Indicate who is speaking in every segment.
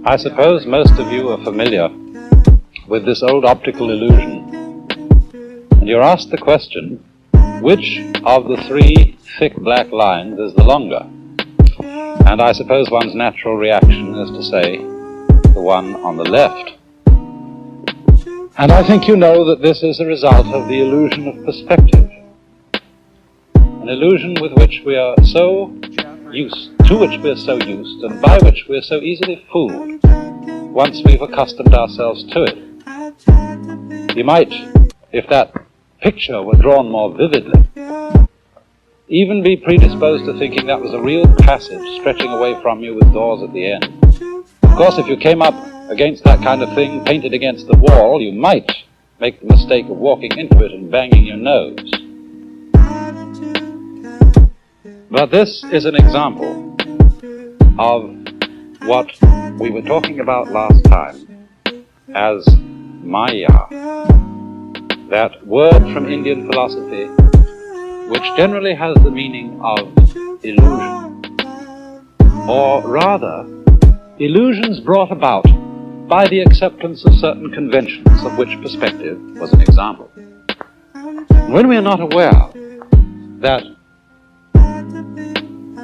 Speaker 1: I suppose most of you are familiar with this old optical illusion, and you're asked the question, which of the three thick black lines is the longer? And I suppose one's natural reaction is to say the one on the left. And I think you know that this is a result of the illusion of perspective, an illusion with which we are so used, to which we're so used, and by which we're so easily fooled once we've accustomed ourselves to it. You might, if that picture were drawn more vividly, even be predisposed to thinking that was a real passage stretching away from you with doors at the end. Of course, if you came up against that kind of thing painted against the wall, you might make the mistake of walking into it and banging your nose. But this is an example of what we were talking about last time as Maya, that word from Indian philosophy which generally has the meaning of illusion, or rather, illusions brought about by the acceptance of certain conventions, of which perspective was an example. When we are not aware that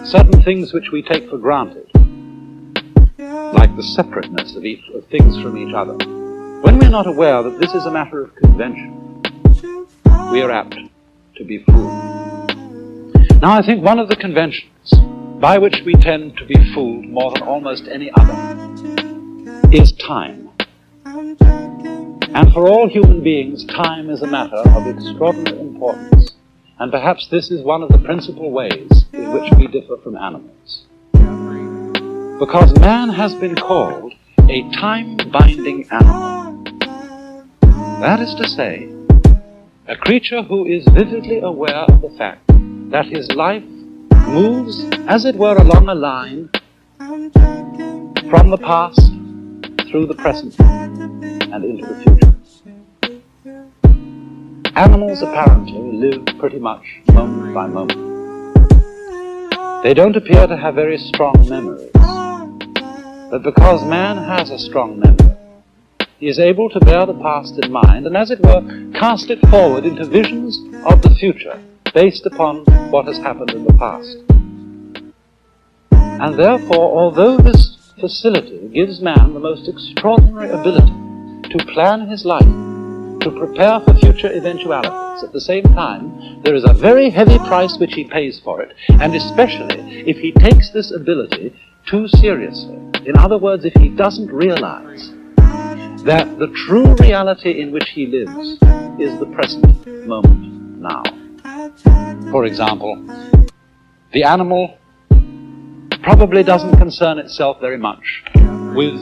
Speaker 1: certain things which we take for granted, like the separateness of things from each other, when we're not aware that this is a matter of convention, we are apt to be fooled. Now, I think one of the conventions by which we tend to be fooled more than almost any other is time. And for all human beings, time is a matter of extraordinary importance. And perhaps this is one of the principal ways in which we differ from animals. Because man has been called a time-binding animal. That is to say, a creature who is vividly aware of the fact that his life moves, as it were, along a line from the past through the present and into the future. Animals apparently live pretty much moment by moment. They don't appear to have very strong memories, but because man has a strong memory, he is able to bear the past in mind and, as it were, cast it forward into visions of the future based upon what has happened in the past. And therefore, although this facility gives man the most extraordinary ability to plan his life, to prepare for future eventualities, at the same time, there is a very heavy price which he pays for it, and especially if he takes this ability too seriously. In other words, if he doesn't realize that the true reality in which he lives is the present moment now. For example, the animal probably doesn't concern itself very much with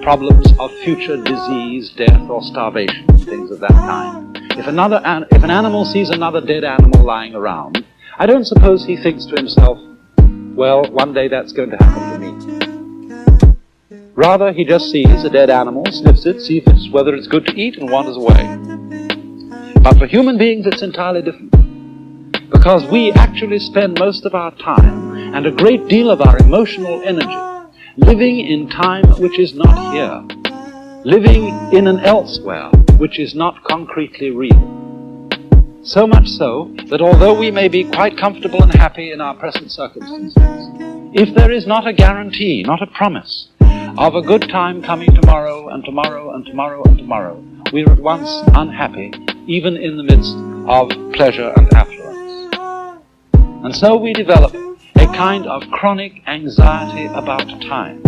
Speaker 1: problems of future disease, death, or starvation, and things of that kind. If an animal sees another dead animal lying around, I don't suppose he thinks to himself, well, one day that's going to happen to me. Rather, he just sees a dead animal, sniffs it, sees whether it's good to eat, and wanders away. But for human beings, it's entirely different. Because we actually spend most of our time and a great deal of our emotional energy living in time which is not here, living in an elsewhere which is not concretely real. So much so that although we may be quite comfortable and happy in our present circumstances, if there is not a guarantee, not a promise, of a good time coming tomorrow and tomorrow and tomorrow and tomorrow, we are at once unhappy, even in the midst of pleasure and affluence. And so we develop a kind of chronic anxiety about time.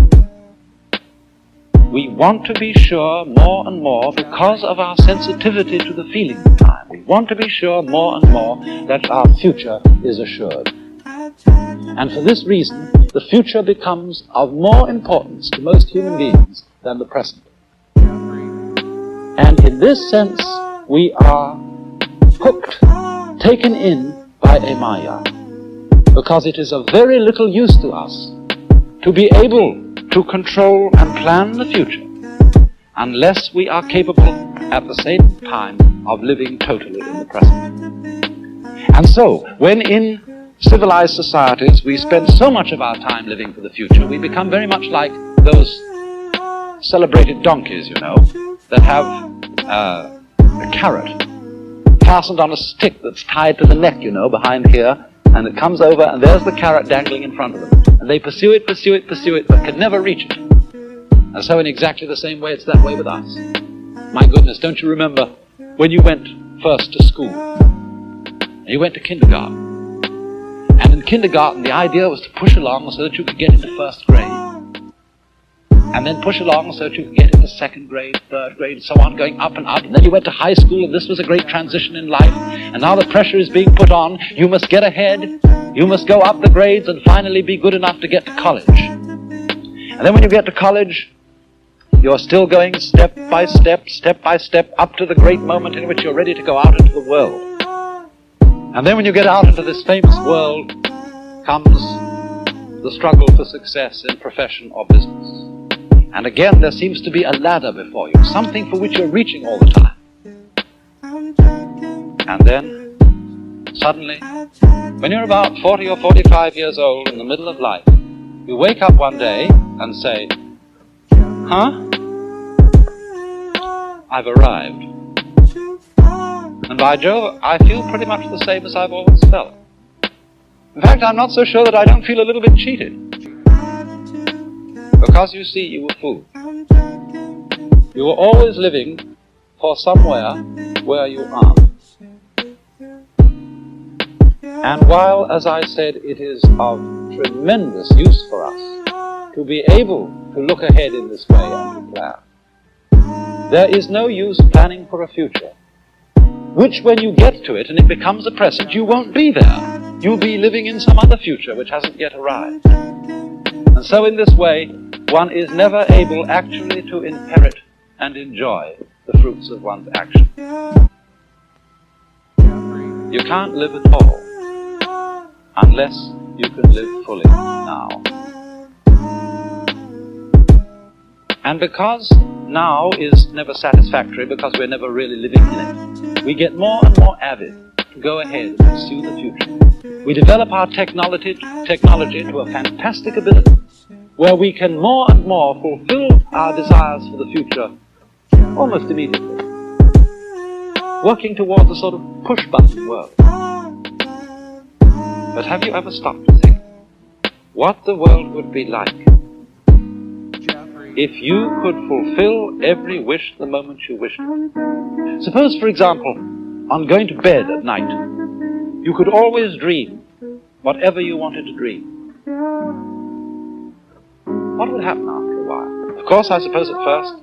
Speaker 1: We want to be sure more and more, because of our sensitivity to the feeling of time, we want to be sure more and more that our future is assured. And for this reason, the future becomes of more importance to most human beings than the present. And in this sense, we are hooked, taken in by a Maya, because it is of very little use to us to be able to control and plan the future unless we are capable at the same time of living totally in the present. And so, when in civilized societies we spend so much of our time living for the future, we become very much like those celebrated donkeys, you know, that have a carrot fastened on a stick that's tied to the neck, you know, behind here, and it comes over, and there's the carrot dangling in front of them. And they pursue it, but can never reach it. And so in exactly the same way, it's that way with us. My goodness, don't you remember when you went first to school? You went to kindergarten. And in kindergarten, the idea was to push along so that you could get into first grade. And then push along so that you could get into second grade, third grade, and so on, going up and up. And then you went to high school, and this was a great transition in life. And now the pressure is being put on. You must get ahead. You must go up the grades and finally be good enough to get to college. And then when you get to college, you're still going step by step, up to the great moment in which you're ready to go out into the world. And then when you get out into this famous world, comes the struggle for success in profession or business. And again, there seems to be a ladder before you, something for which you're reaching all the time. And then, suddenly, when you're about 40 or 45 years old in the middle of life, you wake up one day and say, huh? I've arrived. And by Jove, I feel pretty much the same as I've always felt. In fact, I'm not so sure that I don't feel a little bit cheated. Because, you see, you were fooled. You were always living for somewhere where you aren't. And while, as I said, it is of tremendous use for us to be able to look ahead in this way and to plan, there is no use planning for a future, which when you get to it and it becomes a present, you won't be there. You'll be living in some other future which hasn't yet arrived. And so in this way, one is never able actually to inherit and enjoy the fruits of one's action. You can't live at all unless you can live fully now. And because now is never satisfactory, because we're never really living in it, we get more and more avid to go ahead and pursue the future. We develop our technology to a fantastic ability, where we can more and more fulfill our desires for the future almost immediately, working towards a sort of push-button world. But have you ever stopped to think what the world would be like if you could fulfill every wish the moment you wished it? Suppose, for example, on going to bed at night, you could always dream whatever you wanted to dream. What would happen after a while? Of course, I suppose at first,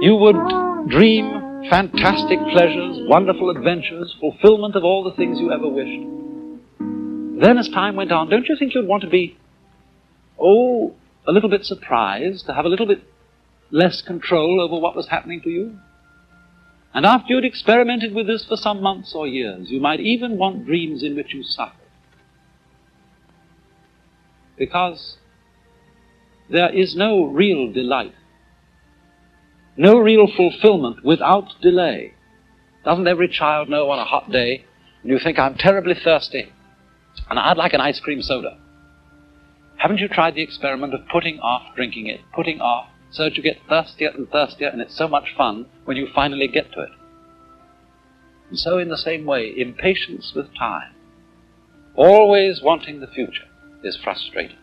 Speaker 1: you would dream fantastic pleasures, wonderful adventures, fulfillment of all the things you ever wished. Then as time went on, don't you think you'd want to be, a little bit surprised, to have a little bit less control over what was happening to you? And after you'd experimented with this for some months or years, you might even want dreams in which you suffered. Because there is no real delight, no real fulfillment without delay. Doesn't every child know on a hot day, when you think, I'm terribly thirsty, and I'd like an ice cream soda? Haven't you tried the experiment of putting off drinking it, putting off, so that you get thirstier and thirstier, and it's so much fun when you finally get to it? And so in the same way, impatience with time, always wanting the future, is frustrating.